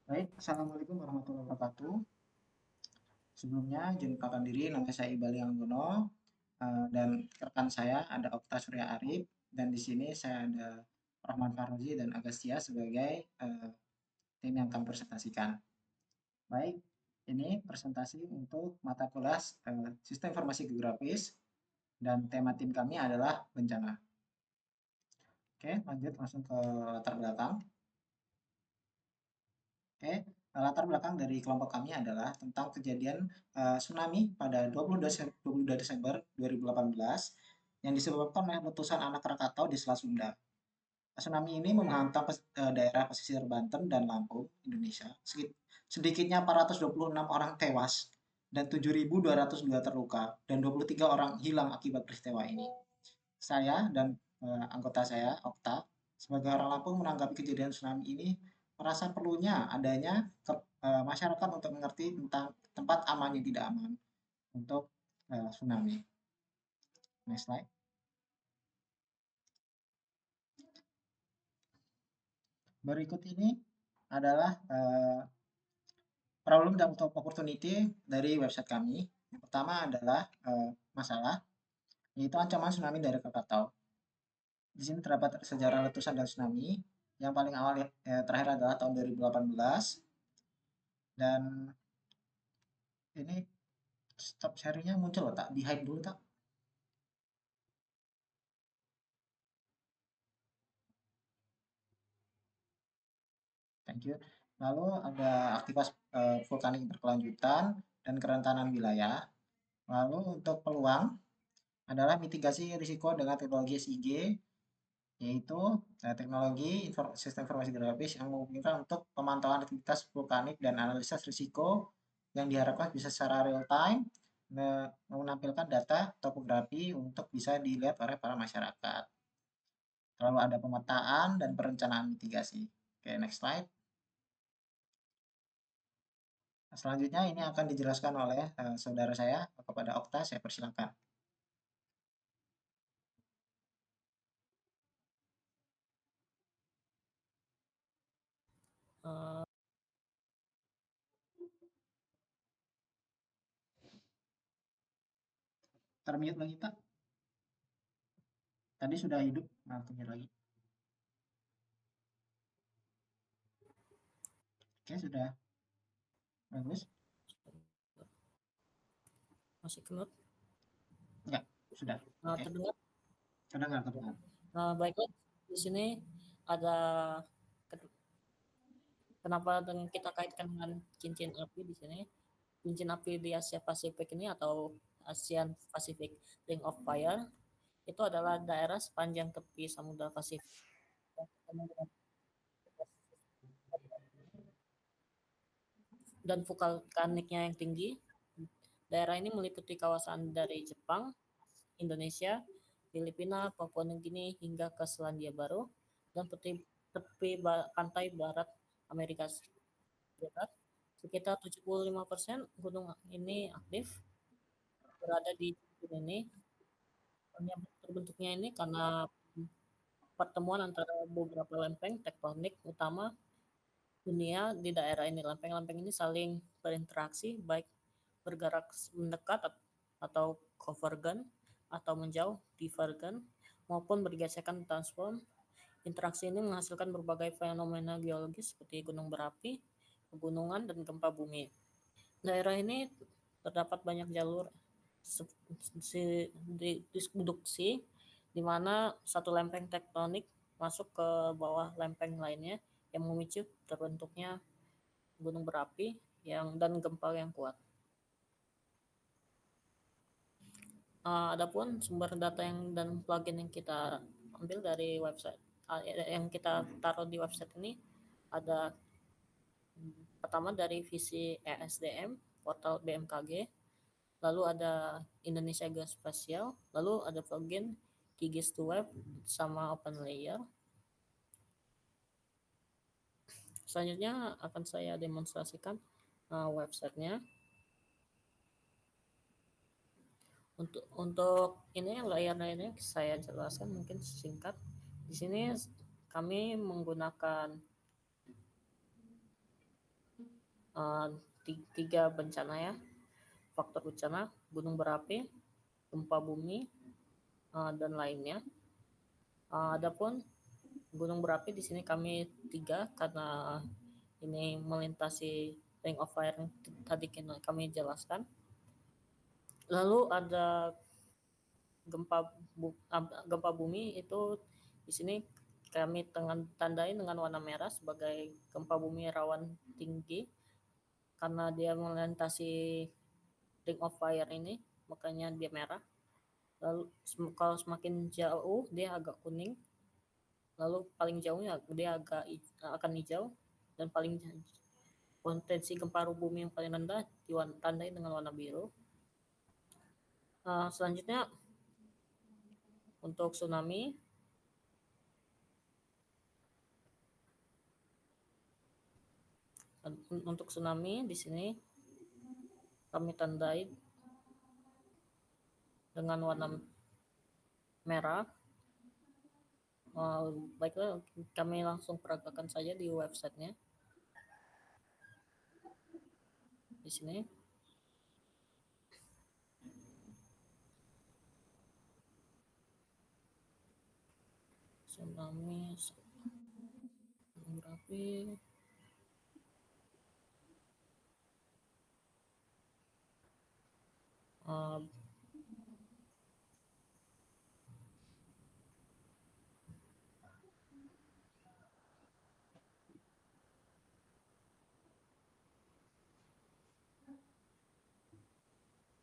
Baik, Assalamualaikum warahmatullahi wabarakatuh. Sebelumnya, izin perkenalkan diri, nama saya Ibali Anggono, dan rekan saya ada Okta Surya Arif, dan di sini saya ada Rahman Farrozi dan Agastya sebagai tim yang akan presentasikan. Baik, ini presentasi untuk mata kuliah Sistem Informasi Geografis, dan tema tim kami adalah bencana. Oke, lanjut langsung ke latar belakang. Oke, latar belakang dari kelompok kami adalah tentang kejadian tsunami pada 22 Desember 2018 yang disebabkan oleh letusan anak Krakatau di Selat Sunda. Tsunami ini menghantam daerah pesisir Banten dan Lampung, Indonesia. Sedikitnya 426 orang tewas dan 7.202 terluka dan 23 orang hilang akibat peristiwa ini. Saya dan anggota saya, Okta, sebagai orang Lampung menanggapi kejadian tsunami ini merasa perlunya adanya masyarakat untuk mengerti tentang tempat aman yang tidak aman untuk tsunami. Next slide. Berikut ini adalah problem dan opportunity dari website kami. Yang pertama adalah masalah, yaitu ancaman tsunami dari Krakatau. Di sini terdapat sejarah letusan dan tsunami. Yang paling awal terakhir adalah tahun 2018. Dan ini stop sharingnya muncul loh, tak? Di hide dulu, tak? Thank you. Lalu ada aktivitas vulkanik berkelanjutan dan kerentanan wilayah. Lalu untuk peluang adalah mitigasi risiko dengan teknologi SIG, yaitu teknologi sistem informasi geografis yang memungkinkan untuk pemantauan aktivitas vulkanik dan analisis risiko yang diharapkan bisa secara real time menampilkan data topografi untuk bisa dilihat oleh para masyarakat. Lalu ada pemetaan dan perencanaan mitigasi. Oke, next slide. Selanjutnya ini akan dijelaskan oleh saudara saya kepada Okta, saya persilakan. Uh, Termute lagi, Pak. Tadi sudah hidup, nah termute lagi. Oke, sudah bagus. Masih kelut? Ya, sudah. Oke, Terdengar? terdengar, terdengar. Baiklah, di sini ada kenapa kita kaitkan dengan cincin api di sini. Cincin api di Asia Pasifik ini atau ASEAN Pacific Ring of Fire itu adalah daerah sepanjang tepi Samudra Pasifik dan vulkaniknya yang tinggi. Daerah ini meliputi kawasan dari Jepang, Indonesia, Filipina, Papua Nugini hingga ke Selandia Baru dan tepi pantai barat Amerika Serikat. Sekitar 75% gunung ini aktif berada di ini. Terbentuknya ini karena pertemuan antara beberapa lempeng tektonik utama dunia di daerah ini. Lempeng-lempeng ini saling berinteraksi, baik bergerak mendekat atau convergen atau menjauh divergen maupun bergesekan transform. Interaksi ini menghasilkan berbagai fenomena geologis seperti gunung berapi, pegunungan, dan gempa bumi. Daerah ini terdapat banyak jalur subduksi di mana satu lempeng tektonik masuk ke bawah lempeng lainnya yang memicu terbentuknya gunung berapi dan gempa yang kuat. Adapun sumber data dan plugin yang kita ambil dari website yang kita taruh di website ini ada pertama dari visi ESDM, portal BMKG, lalu ada Indonesia Geospatial, lalu ada plugin QGIS to Web sama OpenLayer. Selanjutnya akan saya demonstrasikan websitenya. Untuk ini layar-layarnya saya jelaskan mungkin singkat. Di sini kami menggunakan tiga bencana ya, faktor bencana, gunung berapi, gempa bumi, dan lainnya. Adapun gunung berapi di sini kami 3 karena ini melintasi ring of fire yang tadi kami jelaskan. Lalu ada gempa bumi itu di sini kami tandai dengan warna merah sebagai gempa bumi rawan tinggi karena dia melintasi ring of fire ini, makanya dia merah. Lalu kalau semakin jauh dia agak kuning, lalu paling jauhnya dia akan hijau, dan paling potensi gempa bumi yang paling rendah ditandai dengan warna biru. Selanjutnya untuk tsunami, di sini kami tandai dengan warna merah. Baiklah, kami langsung peragakan saja di websitenya. Di sini tsunami berapi.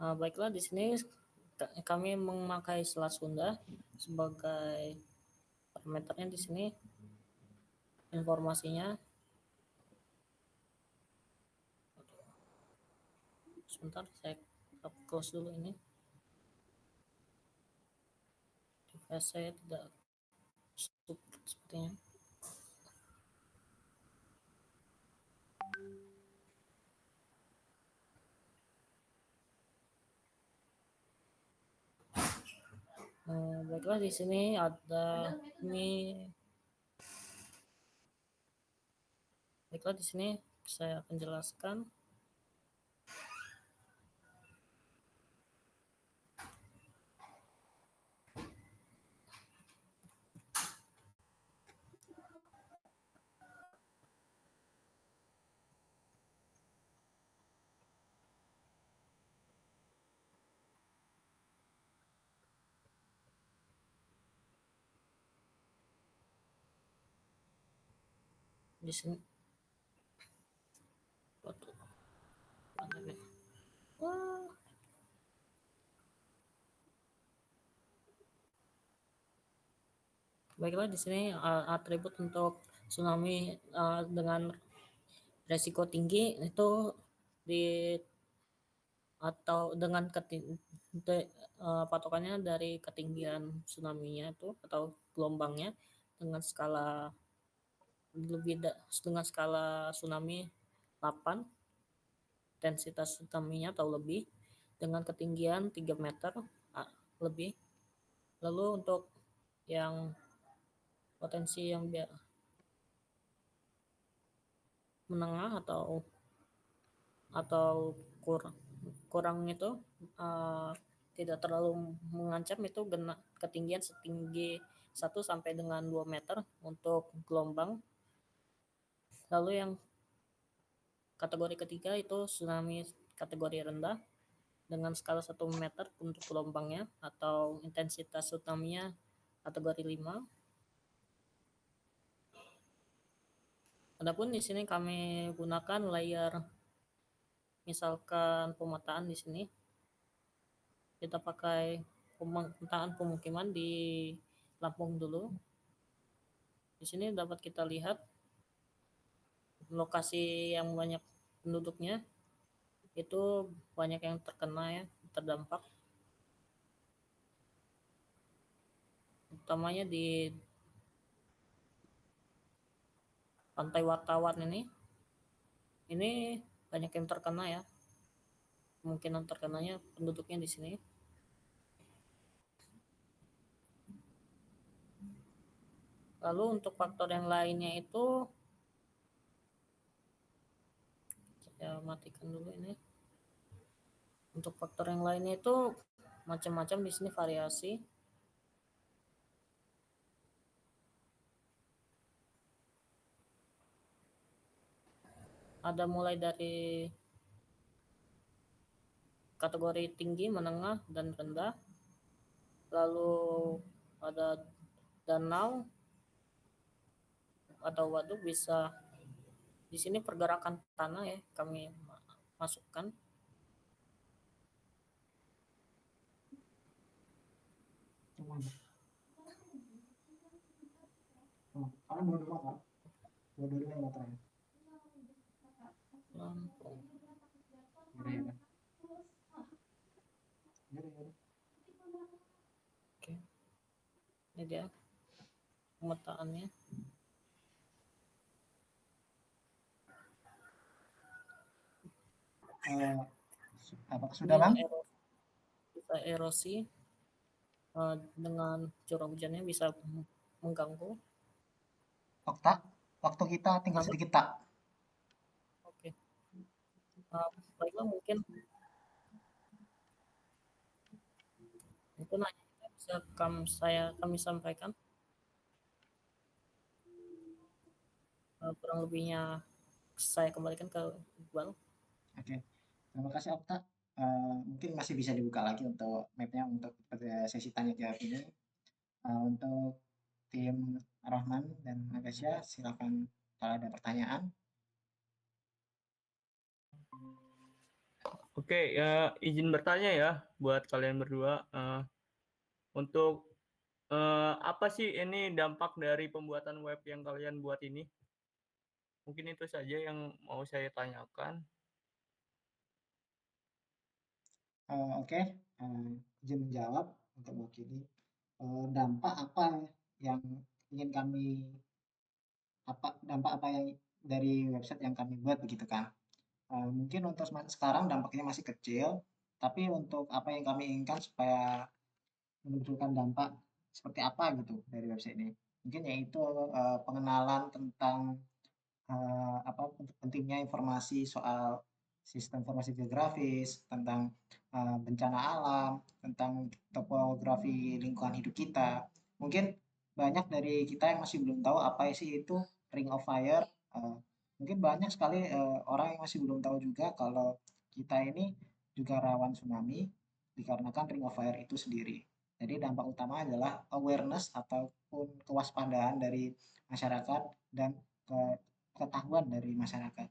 Baiklah, di sini kami memakai Selat Sunda sebagai parameternya. Di sini informasinya. Sebentar, saya close dulu ini. Device saya tidak support sepertinya. Baiklah, di sini ada ini. Baiklah, di sini saya akan jelaskan. Di sini baiklah, di sini atribut untuk tsunami dengan resiko tinggi itu di atau dengan patokannya dari ketinggian tsunami-nya itu atau gelombangnya dengan skala dengan skala tsunami 8, intensitas tsunami-nya atau lebih, dengan ketinggian 3 meter lebih. Lalu untuk yang potensi yang menengah atau kurang itu tidak terlalu mengancam, itu ketinggian setinggi 1 sampai dengan 2 meter untuk gelombang. Lalu yang kategori ketiga itu tsunami kategori rendah dengan skala 1 meter untuk gelombangnya atau intensitas tsunami-nya kategori 5. Adapun di sini kami gunakan layer, misalkan pemetaan di sini kita pakai pemetaan pemukiman di Lampung dulu. Di sini dapat kita lihat lokasi yang banyak penduduknya itu banyak yang terkena ya, terdampak, utamanya di Pantai Wartawan ini banyak yang terkena ya, kemungkinan terkenanya penduduknya di sini. Lalu untuk faktor yang lainnya itu saya matikan dulu ini. Untuk faktor yang lainnya itu macam-macam di sini variasi. Ada mulai dari kategori tinggi, menengah, dan rendah. Lalu ada danau atau waduk, bisa di sini pergerakan tanah ya kami masukkan. Karena dua-dua kan? Dua-dua yang baterainya. Lampung. Yaudah, yaudah. Yaudah, yaudah. Oke. Ini dia pemetaannya. Apakah Ini sudah, Bang? bisa erosi dengan curah hujannya bisa mengganggu. Okta, waktu kita tinggal Apa? sedikit, tak? Oke. Baiklah, mungkin itu nanya bisa kami sampaikan. Kurang lebihnya saya kembalikan ke Iqbal. Oke, terima kasih Okta. Mungkin masih bisa dibuka lagi untuk mapnya untuk sesi tanya jawab ini. Untuk tim Rahman dan Nagasha, silakan kalau ada pertanyaan. Oke, ya izin bertanya ya buat kalian berdua. Untuk apa sih ini dampak dari pembuatan web yang kalian buat ini? Mungkin itu saja yang mau saya tanyakan. Oke, izin menjawab untuk mewakili. Dampak apa yang ingin kami dampak apa yang dari website yang kami buat begitu kan? Mungkin untuk sekarang dampaknya masih kecil, tapi untuk apa yang kami inginkan supaya menunjukkan dampak seperti apa gitu dari website ini. Mungkin yaitu pengenalan tentang apa pentingnya informasi soal sistem informasi geografis, tentang bencana alam, tentang topografi lingkungan hidup kita. Mungkin banyak dari kita yang masih belum tahu apa sih itu Ring of Fire. Mungkin banyak sekali orang yang masih belum tahu juga kalau kita ini juga rawan tsunami dikarenakan Ring of Fire itu sendiri. Jadi dampak utama adalah awareness ataupun kewaspadaan dari masyarakat dan ketahuan dari masyarakat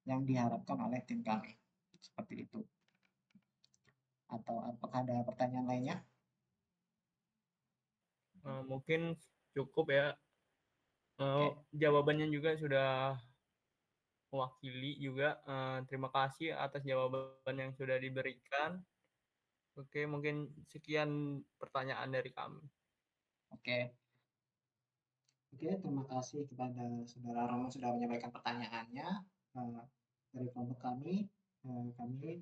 yang diharapkan oleh tim kami. Seperti itu. Atau apakah ada pertanyaan lainnya? Mungkin cukup ya. Oke. Jawabannya juga sudah mewakili juga. Terima kasih atas jawaban yang sudah diberikan. Oke, mungkin sekian pertanyaan dari kami. Oke. Oke, terima kasih kepada Saudara Romo sudah menyampaikan pertanyaannya. Dari kelompok kami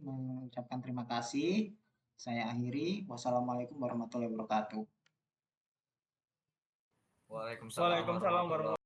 mengucapkan terima kasih. Saya akhiri. Wassalamualaikum warahmatullahi wabarakatuh. Waalaikumsalam warahmatullahi wabarakatuh.